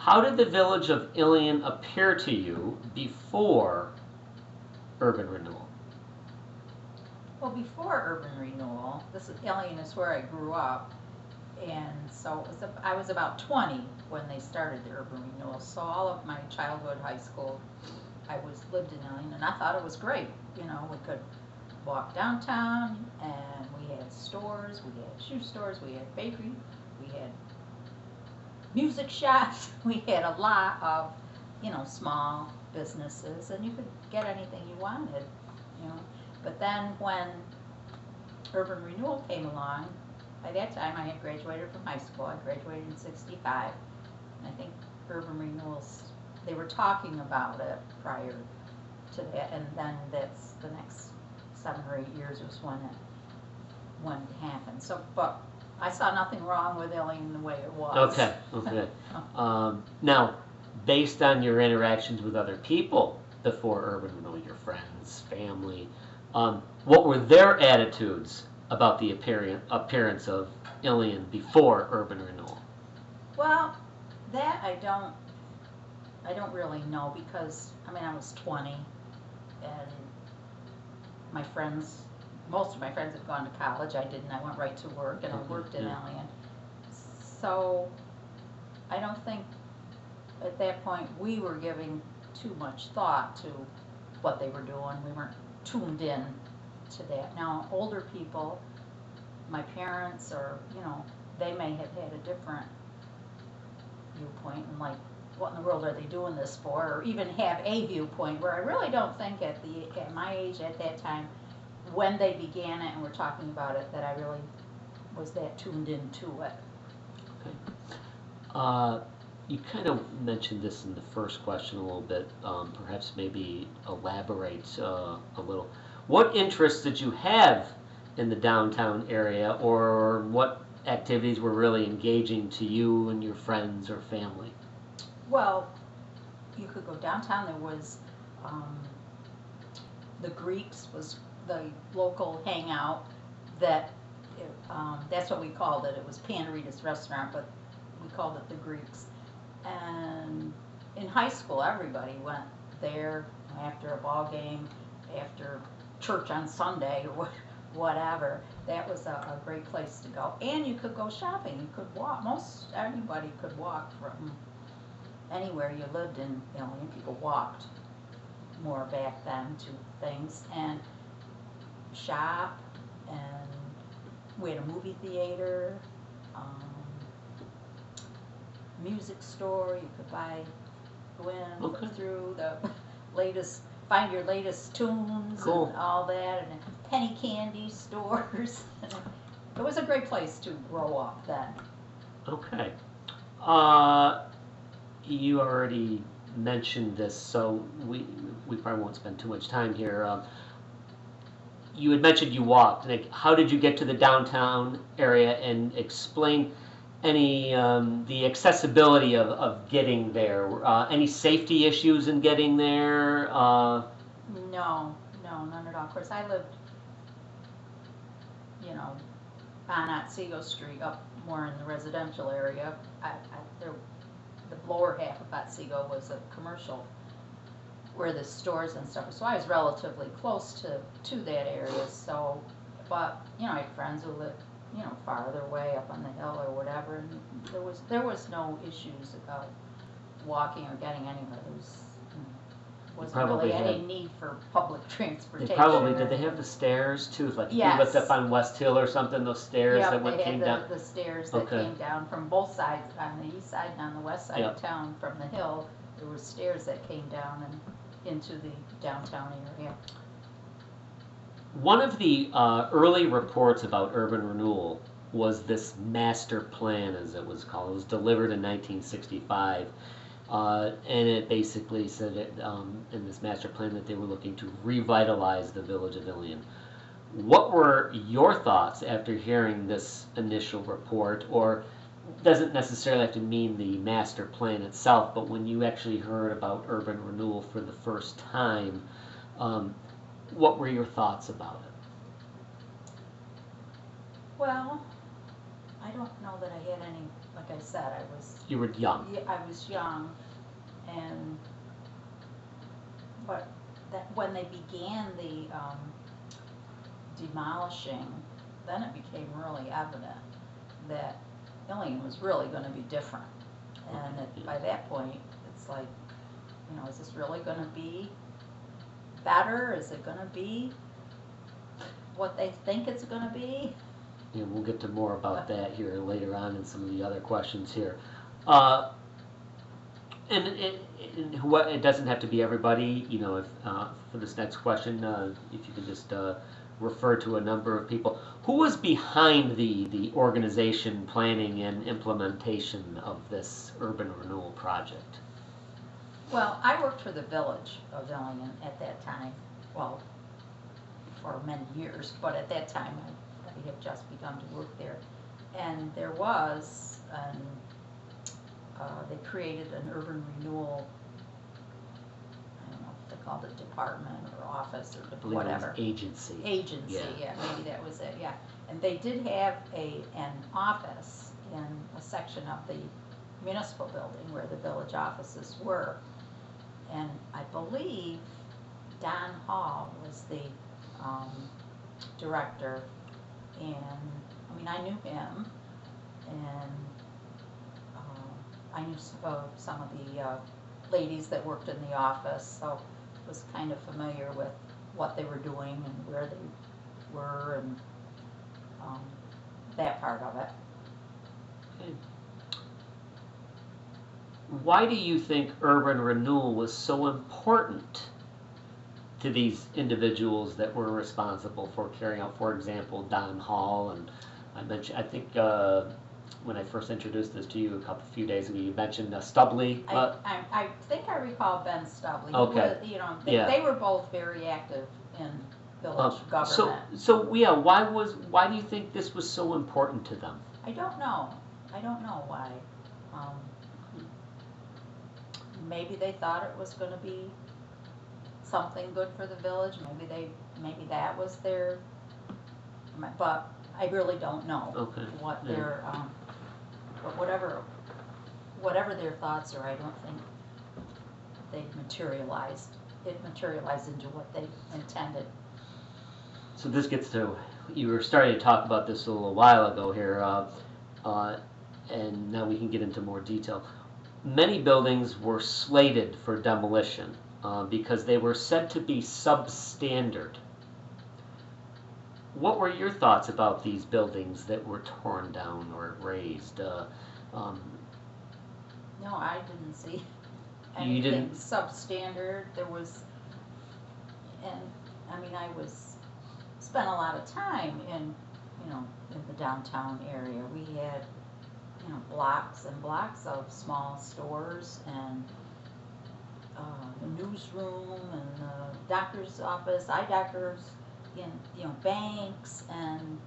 How did the village of Ilion appear to you before urban renewal? Well, before Urban Renewal, Ilion is where I grew up, and so I was about 20 when they started the Urban Renewal. So all of my childhood, high school, lived in Ilion, and I thought it was great. You know, we could walk downtown, and we had stores, we had shoe stores, we had bakery, we had music shops, we had a lot of, small businesses, and you could get anything you wanted, you know. But then when Urban Renewal came along, by that time I had graduated from high school. I graduated in '65, and I think Urban Renewals, they were talking about it prior to that, and then that's the next 7 or 8 years was when it happened. So, but I saw nothing wrong with Ilion the way it was. Okay. Now, based on your interactions with other people before urban renewal, your friends, family, what were their attitudes about the appearance of Ilion before urban renewal? Well, that I don't really know, because I was 20, and most of my friends had gone to college. I didn't. I went right to work, and I worked in Ilion. So I don't think at that point we were giving too much thought to what they were doing. We weren't tuned in to that. Now, older people, my parents, or they may have had a different viewpoint, and like, what in the world are they doing this for? Or even have a viewpoint, where I really don't think at my age at that time, when they began it and were talking about it, that I really was that tuned into it. Okay. You kind of mentioned this in the first question a little bit. Perhaps maybe elaborate a little. What interests did you have in the downtown area, or what activities were really engaging to you and your friends or family? Well, you could go downtown. There was the Greeks was the local hangout. That's what we called it. It was Panarita's restaurant, but we called it the Greeks. And in high school, everybody went there after a ball game, after church on Sunday, or whatever. That was a great place to go. And you could go shopping. You could walk. Most anybody could walk from anywhere you lived in Ilion. People walked more back then to things and shop, and we had a movie theater, music store. You could go in, look through the find your latest tunes. Cool. And all that, and penny candy stores. It was a great place to grow up then. Okay. You already mentioned this, so we probably won't spend too much time here. You had mentioned you walked. Like, how did you get to the downtown area, and explain the accessibility of getting there? Any safety issues in getting there? No, none at all. Of course, I lived, on Otsego Street, up more in the residential area. The lower half of Otsego was a commercial, where the stores and stuff. So I was relatively close to that area. So, but I had friends who lived farther away up on the hill or whatever, and there was no issues about walking or getting anywhere. Wasn't really any need for public transportation. Did they have the stairs too? Like, yes. If you looked up on West Hill or something, those stairs that came down? The stairs that came down from both sides, on the east side and on the west side of town. From the hill, there were stairs that came down and into the downtown area. One of the early reports about urban renewal was this master plan, as it was called. It was delivered in 1965. And it basically said in this master plan that they were looking to revitalize the village of Ilion. What were your thoughts after hearing this initial report? Or doesn't necessarily have to mean the master plan itself, but when you actually heard about urban renewal for the first time, what were your thoughts about it? Well, I don't know that I had any, like I said, You were young. yeah, I was young, and, but that, when they began the, demolishing, then it became really evident that Ilion was really gonna be different. And by that point, it's like, is this really gonna be better? Is it gonna be what they think it's gonna be? Yeah, we'll get to more about that here later on in some of the other questions here. Uh, and it doesn't have to be everybody, if for this next question, if you could just refer to a number of people. Who was behind the organization, planning, and implementation of this urban renewal project? Well, I worked for the village of Ilion at that time, well, for many years, but at that time I had just begun to work there. And there was they created an urban renewal, I don't know if they called it department or office or whatever. Agency. Agency, yeah, maybe that was it, yeah. And they did have an office in a section of the municipal building where the village offices were. And I believe Don Hall was the director, and I knew him, and I knew some of the ladies that worked in the office, so I was kind of familiar with what they were doing and where they were, and that part of it. Okay. Why do you think urban renewal was so important to these individuals that were responsible for carrying out, for example, Don Hall? And I think when I first introduced this to you a few days ago, you mentioned Stubley. I think I recall Ben Stubley. Okay. They were both very active in village government. So yeah, why do you think this was so important to them? I don't know why. Maybe they thought it was going to be something good for the village. Maybe that was their. But I really don't know what their. But whatever their thoughts are, I don't think they materialized. It materialized into what they intended. So this gets to, you were starting to talk about this a little while ago here, and now we can get into more detail. Many buildings were slated for demolition because they were said to be substandard. What were your thoughts about these buildings that were torn down or razed? No, I didn't see You didn't? anything substandard. There was, and I spent a lot of time in the downtown area. We had blocks and blocks of small stores and the newsroom and the doctor's office, eye doctors, banks, and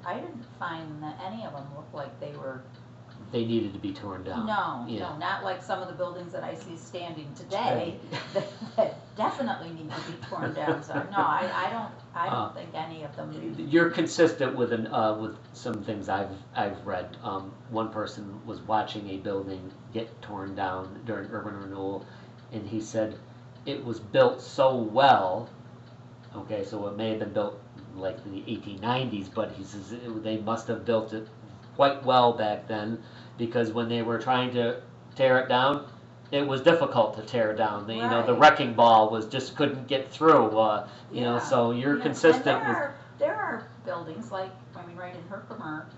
I didn't find that any of them looked like they needed to be torn down. No, not like some of the buildings that I see standing today that definitely need to be torn down. So no, I don't think any of them need. You're consistent with some things I've read. One person was watching a building get torn down during urban renewal, and he said it was built so well. Okay, so it may have been built like in the 1890s, but he says they must have built it quite well back then, because when they were trying to tear it down, it was difficult to tear down. The wrecking ball just couldn't get through. So you're consistent and with. There are buildings like right in Herkimer,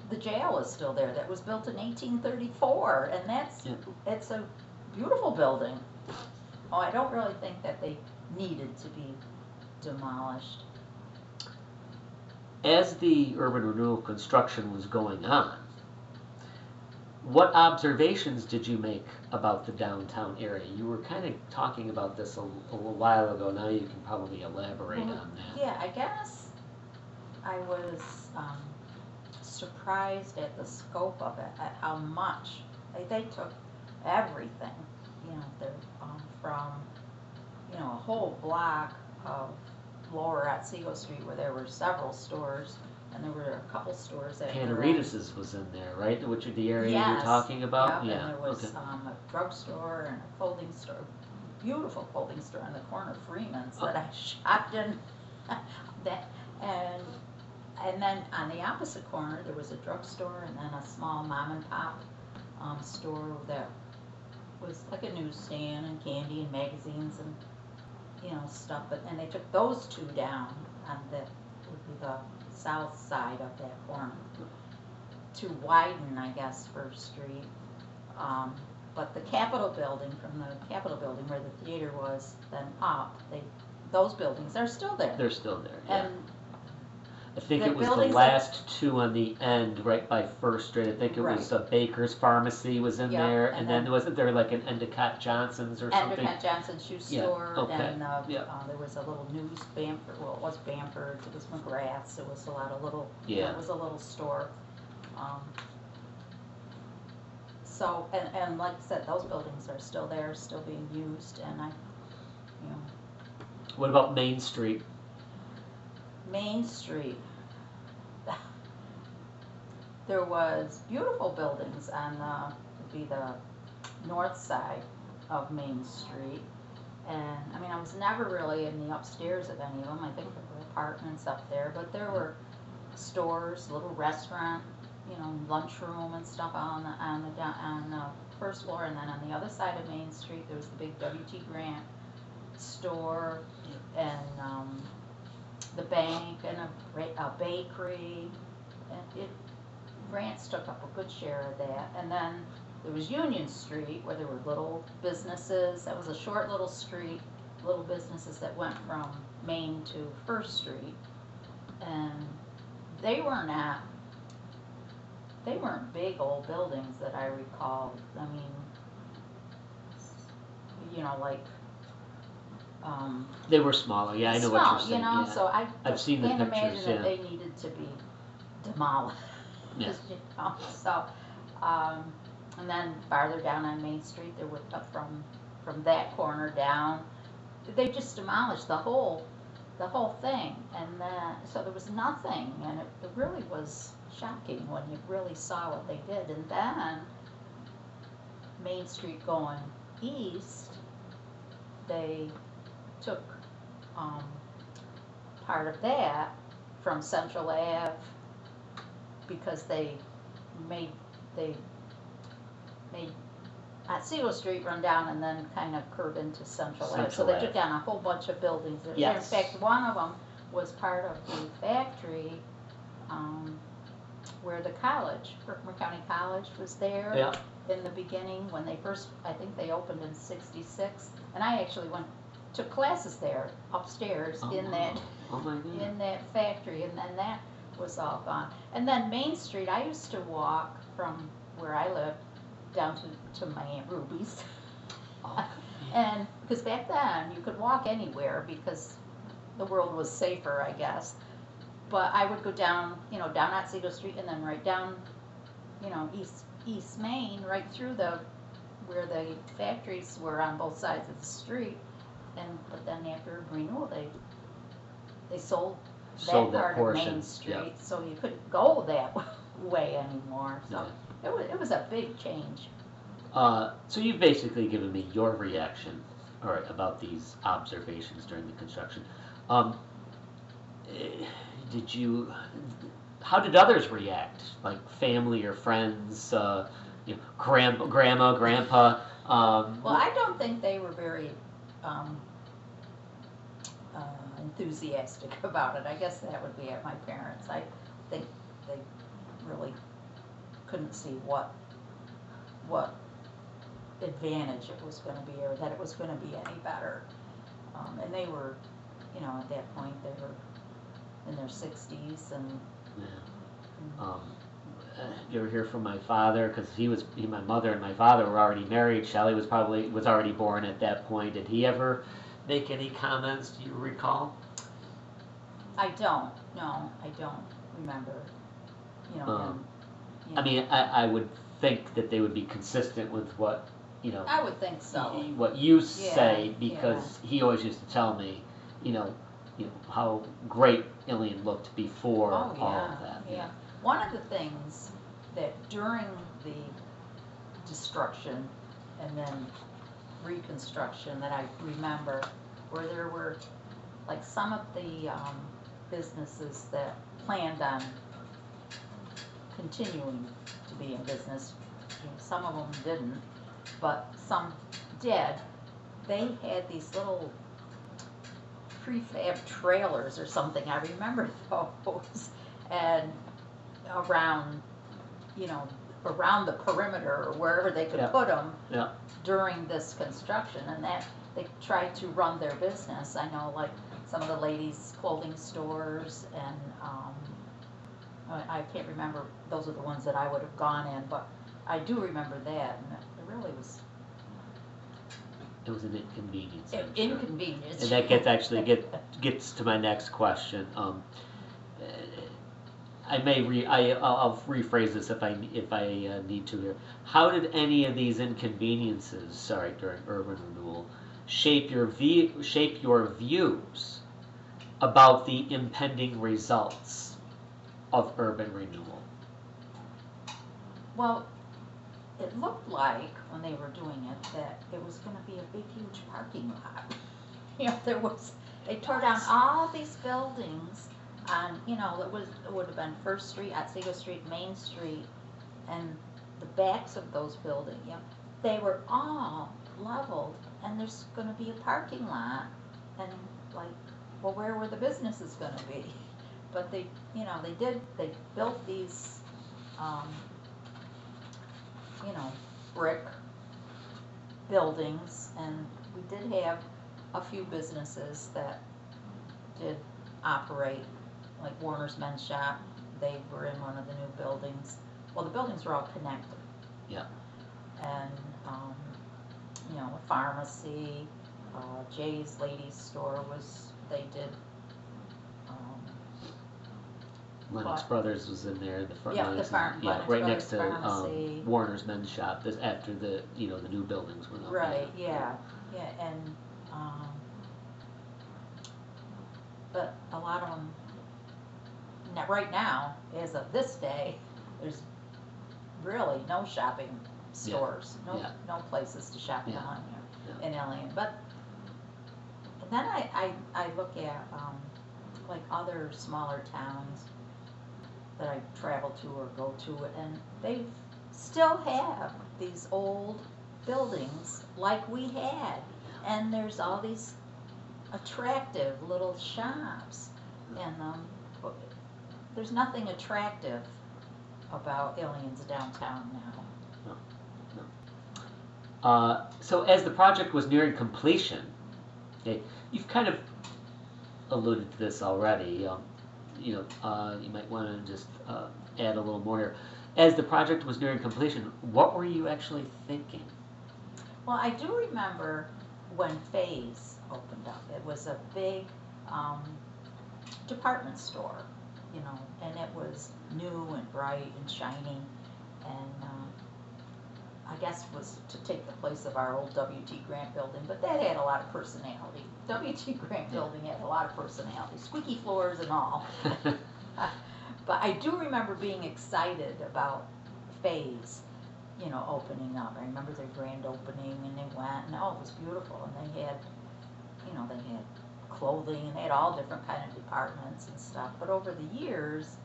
the jail is still there. That was built in 1834, and it's a beautiful building. Oh, I don't really think that they needed to be demolished. As the urban renewal construction was going on, what observations did you make about the downtown area? You were kind of talking about this a little while ago. Now you can probably elaborate on that. Yeah, I guess I was surprised at the scope of it, at how much they took everything. They're from a whole block of Lower Otsego Street where there were several stores, and there were a couple stores that Panaritas was in there, right? Which is the area you're Yes. talking about? Yep, Yeah. and there was Okay. a drugstore and a clothing store, beautiful clothing store on the corner of Freeman's that I shopped in. that, and then on the opposite corner there was a drugstore and then a small mom and pop store that was like a newsstand and candy and magazines and stuff. And they took those two down on would be the south side of that corner to widen, I guess, First Street. But the Capitol building, from the Capitol building where the theater was, then up, those buildings are still there. They're still there. Yeah. And I think the it was the buildings last two on the end, right by First Street. I think it was a Baker's Pharmacy was in Yeah, there, and and then then wasn't there like an Endicott Johnson's or something? Endicott Johnson's shoe Yeah, store, okay, and yeah. there was a little news Bamford. Well, it was Bamford's. It was McGrath's. It was a lot of little. Yeah. It was a little store. So and like I said, those buildings are still there, still being used, and What about Main Street? Main Street. There was beautiful buildings on would be the north side of Main Street, and I mean I was never really in the upstairs of any of them. I think there were apartments up there, but there were stores, little restaurant, lunchroom and stuff on the first floor, and then on the other side of Main Street there was the big W.T. Grant store, and the bank and a bakery, and Grants took up a good share of that. And then there was Union Street where there were little businesses. That was a short little street, little businesses that went from Main to First Street, and they weren't big old buildings that I recall. I mean, like They were smaller. Yeah, I know what you're saying. Yeah. So I've seen the can't pictures. imagine Yeah. that they needed to be demolished. Yeah. So, and then farther down on Main Street, there was up from that corner down, they just demolished the whole thing, and then so there was nothing, and it really was shocking when you really saw what they did. And then Main Street going east, they took part of that from Central Ave because they made Otsego Street run down and then kind of curve into Central Ave. So they took down a whole bunch of buildings. Yes. In fact, one of them was part of the factory where the college, Herkimer County College, was there. Yeah. In the beginning when they first, I think they opened in '66, and I actually took classes there upstairs in that factory, and then that was all gone. And then Main Street, I used to walk from where I lived down to my Aunt Ruby's. And because back then you could walk anywhere because the world was safer, I guess. But I would go down, down Otsego Street and then right down, East Main, right through where the factories were on both sides of the street. But then after renewal, they sold that part portion. of Main Street, Yep. so you couldn't go that way anymore. So it was a big change. So you've basically given me your reaction, all right, about these observations during the construction. How did others react? Like family or friends, grandma, grandpa? Well, I don't think they were very enthusiastic about it. I guess that would be at my parents. I think they really couldn't see what advantage it was going to be, or that it was going to be any better. And they were, at that point they were in their 60s, and you ever hear from my father? Because my mother and my father were already married. Shelley was already born at that point. Did he ever make any comments? Do you recall? I don't. No, I don't remember. I mean, I would think that they would be consistent with what I would think so. What you say, because he always used to tell me, how great Ilion looked before Oh, all yeah, of that. yeah. One of the things that during the destruction and then reconstruction that I remember, where there were like some of the businesses that planned on continuing to be in business, some of them didn't, but some did. They had these little prefab trailers or something, I remember those, and around, you know, around the perimeter or wherever they could Yeah. put them Yeah. during this construction, and that they tried to run their business. I know, like some of the ladies' clothing stores, and I can't remember. Those are the ones that I would have gone in, but I do remember that, and it really was It was an inconvenience. I'm sure. inconvenience. And that gets to my next question. I'll rephrase this if I need to here. How did any of these inconveniences, during urban renewal, shape your views about the impending results of urban renewal? Well, it looked like when they were doing it that it was going to be a big, huge parking lot. They tore down all these buildings on, it would have been First Street, Otsego Street, Main Street, and the backs of those buildings, they were all leveled, and there's going to be a parking lot, and like, well, where were the businesses going to be? But they built these, brick buildings, and we did have a few businesses that did operate, like Warner's Men's Shop. They were in one of the new buildings. Well, the buildings were all connected. Yeah. And, a pharmacy, Jay's Ladies Store they did. Lennox Brothers was in there. The front. Yeah, Lennox Lennox right Brothers next to Pharmacy. Warner's Men's Shop. This after the new buildings went up. Right. Yeah. And but a lot of them right now, as of this day, there's really no shopping stores, no places to shop down here in Ilion. But then I look at like other smaller towns that I travel to or go to, and they still have these old buildings like we had, and there's all these attractive little shops, and there's nothing attractive about Ilion's downtown now. So as the project was nearing completion, you've kind of alluded to this already. You might want to just add a little more here. As the project was nearing completion, what were you actually thinking? Well, I do remember when Phase opened up. It was a big department store, and it was new and bright and shiny, and I guess was to take the place of our old W.T. Grant building, but that had a lot of personality. W.T. Grant building had a lot of personality, squeaky floors and all. But I do remember being excited about Phase, opening up. I remember their grand opening, and they went, and it was beautiful, and they had, they had clothing, and they had all different kind of departments and stuff. But over the years,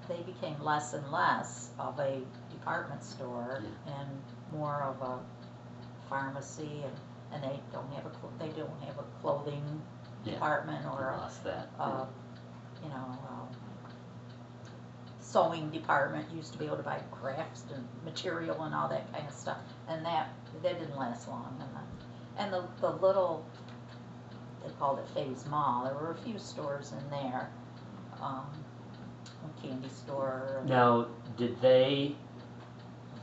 they became less and less of a department store and more of a pharmacy, and they don't have a clothing department or lost that. Sewing department. Used to be able to buy crafts and material and all that kind of stuff, and that didn't last long. And the little, they called it Phase Mall. There were a few stores in there, a candy store. Now, did they,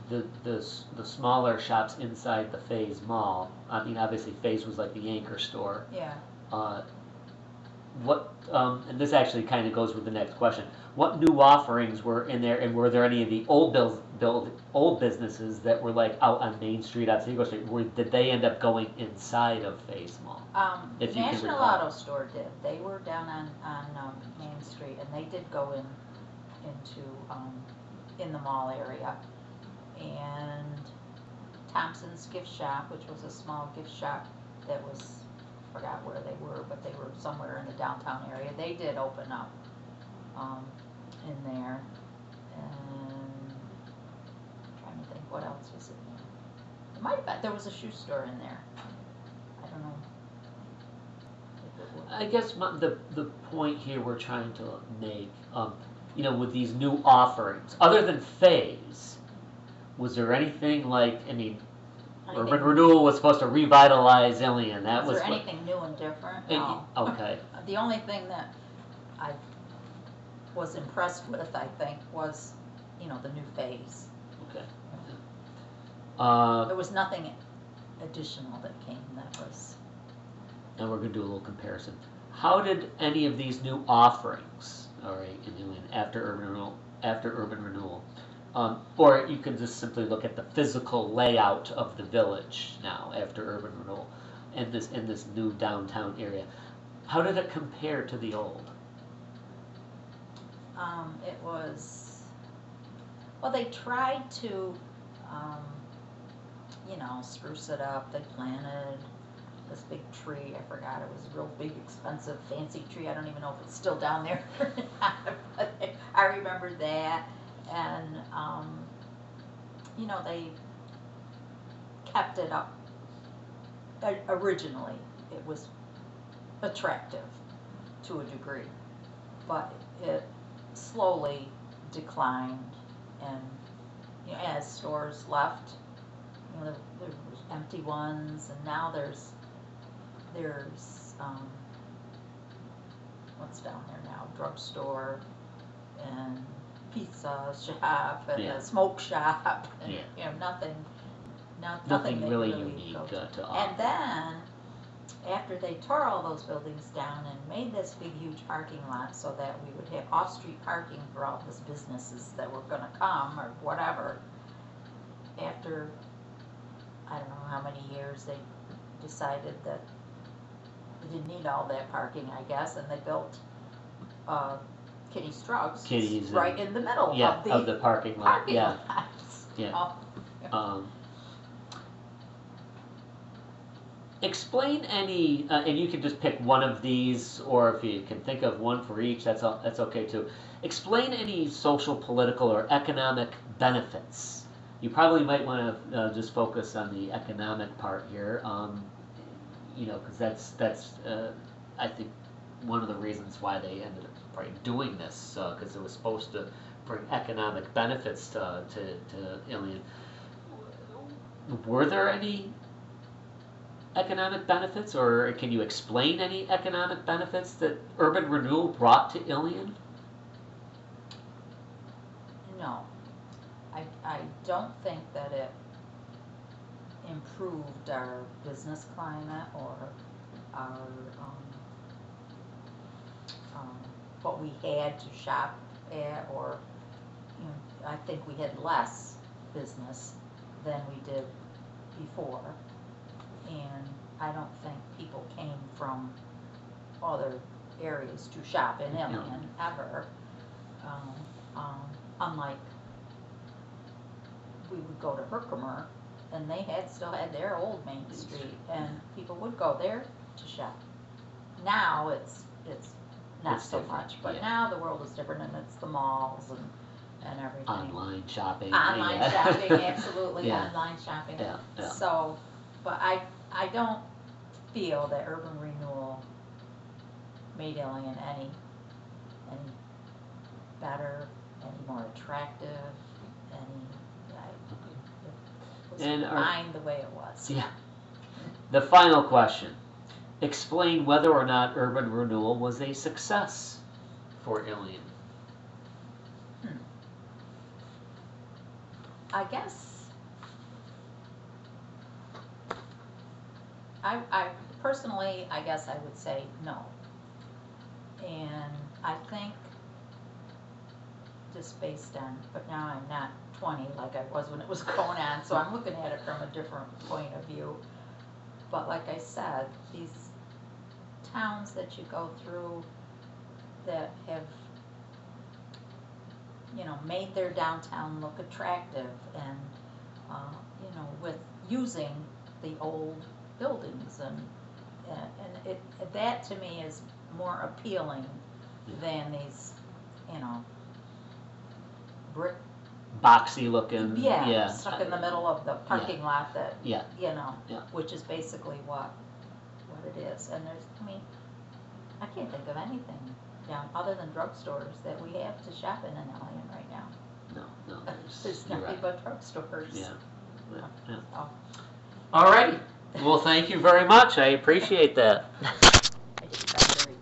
the smaller shops inside the Phase Mall? I mean, obviously Phase was like the anchor store. Yeah. and this actually kind of goes with the next question. What new offerings were in there, and were there any of the old businesses that were like out on Main Street, on Seagull Street? Did they end up going inside of Phase Mall? If you can National recall. Auto Store did. They were down on Main Street, and they did go into in the mall area. And Thompson's Gift Shop, which was a small gift shop that was, forgot where they were, but they were somewhere in the downtown area. They did open up in there. And I'm trying to think what else was in there. It might have been, there was a shoe store in there. I don't know. I guess the point here we're trying to make, with these new offerings, other than Phase, was there anything like, Urban Renewal was supposed to revitalize Ilion. That was there anything new and different? No. Okay. The only thing that I was impressed with, I think, was, the new Phase. Okay. There was nothing additional that came that was. And we're going to do a little comparison. How did any of these new offerings, all right, in Ilion after Urban Renewal, or you can just simply look at the physical layout of the village now after Urban Renewal, in this new downtown area. How did it compare to the old? It was, well, they tried to, spruce it up. They planted this big tree. I forgot, it was a real big, expensive, fancy tree. I don't even know if it's still down there or not, but I remember that. And, they kept it up. Originally, it was attractive to a degree, but it slowly declined, and as stores left, there was empty ones, and now there's what's down there now? Drugstore and pizza shop and a smoke shop, and nothing really unique to offer. And then after they tore all those buildings down and made this big huge parking lot so that we would have off-street parking for all these businesses that were going to come or whatever, after I don't know how many years, they decided that they didn't need all that parking, I guess, and they built Kitty's Drugs right in the middle of the parking lot. Lots. Explain any, and you can just pick one of these, or if you can think of one for each, that's okay too. Explain any social, political, or economic benefits. You probably might want to just focus on the economic part here, because that's I think one of the reasons why they ended up doing this, because it was supposed to bring economic benefits to Ilion. Were there any economic benefits, or can you explain any economic benefits that Urban Renewal brought to Ilion? No, I don't think that it improved our business climate or our what we had to shop at, or I think we had less business than we did before, and I don't think people came from other areas to shop in Ilion ever. Unlike we would go to Herkimer, and they still had their old Main Street, and people would go there to shop. Now it's not so much, but now the world is different, and it's the malls and everything. Online shopping. Online shopping, absolutely, online shopping. Yeah. So, but I don't feel that Urban Renewal made Ilion any better, any more attractive, it was fine the way it was. Yeah. The final question. Explain whether or not Urban Renewal was a success for Ilion. I guess I personally, I guess I would say no. And I think, just based on, but now I'm not 20 like I was when it was going on, so I'm looking at it from a different point of view. But like I said, these towns that you go through that have, made their downtown look attractive and, with using the old buildings and that to me is more appealing than these, brick, Boxy looking. Yeah. stuck in the middle of the parking lot that, Yeah. Yeah. which is basically what it is. And I can't think of anything down other than drugstores that we have to shop in Ilion right now. No. There's you're nothing right. but drugstores. Yeah. Oh, Alrighty. Well, thank you very much. I appreciate that. I just got very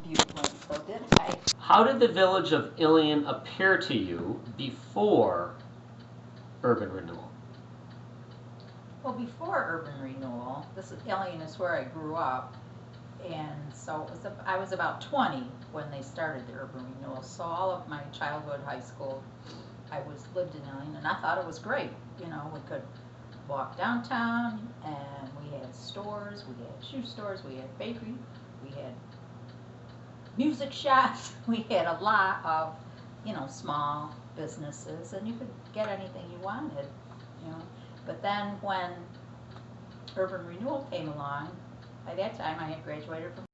viewpoint, so did I. How did the village of Ilion appear to you before urban renewal? Well, before Urban Renewal, Ilion is where I grew up, and so I was about 20 when they started the Urban Renewal. So all of my childhood, high school, lived in Ilion, and I thought it was great. We could walk downtown, and we had stores, we had shoe stores, we had bakery, we had music shops, we had a lot of, small businesses, and you could get anything you wanted. But then when Urban Renewal came along, by that time I had graduated from